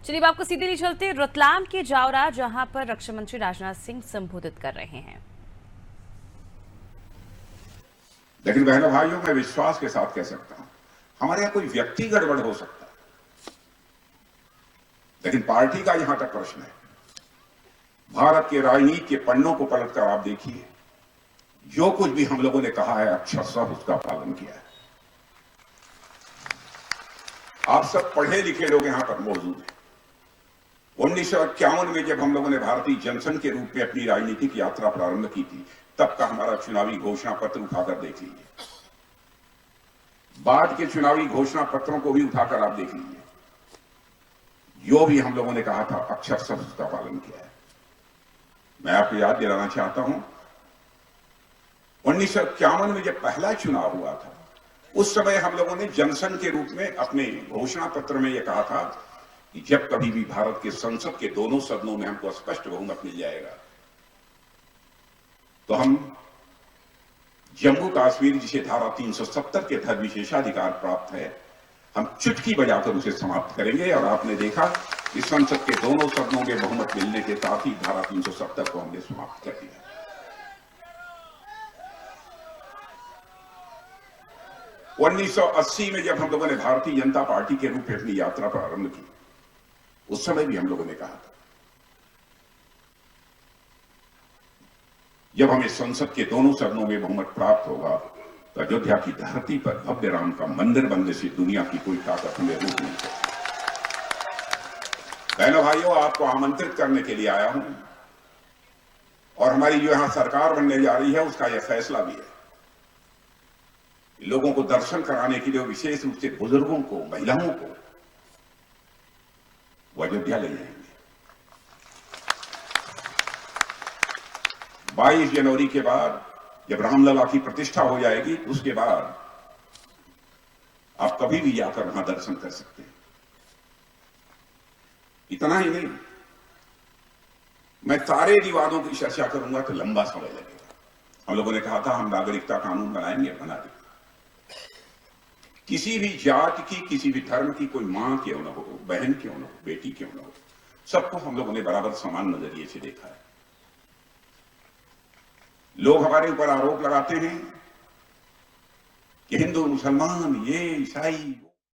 चलिए, आपको सीधे नहीं चलते रतलाम के जावरा, जहां पर रक्षा मंत्री राजनाथ सिंह संबोधित कर रहे हैं। लेकिन बहनों भाइयों, मैं विश्वास के साथ कह सकता हूं, हमारे यहां कोई व्यक्ति गड़बड़ हो सकता है, लेकिन पार्टी का यहां तक प्रश्न है। भारत के राजनीति के पन्नों को पलटकर आप देखिए, जो कुछ भी हम लोगों ने कहा है अक्षरशः उसका पालन किया है। आप सब पढ़े लिखे लोग यहां पर मौजूद हैं। 1951 में जब हम लोगों ने भारतीय जनसंघ के रूप में अपनी राजनीतिक यात्रा प्रारंभ की थी, तब का हमारा चुनावी घोषणा पत्र उठाकर देख लीजिए। बाद के चुनावी घोषणा पत्रों को भी उठाकर आप देख लीजिए। जो भी हम लोगों ने कहा था अक्षरशः उसका पालन किया है। मैं आपको याद दिलाना चाहता हूं, 1951 में जब पहला चुनाव हुआ था, उस समय हम लोगों ने जनसंघ के रूप में अपने घोषणा पत्र में यह कहा था कि जब कभी भी भारत के संसद के दोनों सदनों में हमको स्पष्ट बहुमत मिल जाएगा, तो हम जम्मू कश्मीर, जिसे धारा 370 के तहत विशेषाधिकार प्राप्त है, हम चुटकी बजाकर उसे समाप्त करेंगे। और आपने देखा कि संसद के दोनों सदनों में बहुमत मिलने के साथ ही धारा 370 को हमने समाप्त कर दिया। 1980 में जब हम लोगों ने भारतीय जनता पार्टी के रूप में अपनी यात्रा प्रारंभ की, उस समय भी हम लोगों ने कहा था, जब हमें संसद के दोनों सदनों में बहुमत प्राप्त होगा, तो अयोध्या की धरती पर भव्य राम का मंदिर बनने से दुनिया की कोई ताकत हमें रोक नहीं सकती। बहनों भाइयों, आपको आमंत्रित करने के लिए आया हूं, और हमारी जो यहां सरकार बनने जा रही है, उसका यह फैसला भी है। लोगों को दर्शन कराने के लिए, विशेष रूप से बुजुर्गों को, महिलाओं को, वो अयोध्या ले जाएंगे। 22 जनवरी के बाद जब रामलला की प्रतिष्ठा हो जाएगी, उसके बाद आप कभी भी जाकर वहां दर्शन कर सकते हैं। इतना ही नहीं, मैं सारे विवादों की चर्चा करूंगा तो लंबा समय लगेगा। हम लोगों ने कहा था हम नागरिकता कानून बनाएंगे, बना देंगे। किसी भी जात की, किसी भी धर्म की कोई मां क्यों न हो, बहन क्यों न हो, बेटी क्यों न हो, सबको हम लोगों ने बराबर समान नजरिए से देखा है। लोग हमारे ऊपर आरोप लगाते हैं कि हिंदू, मुसलमान, ये ईसाई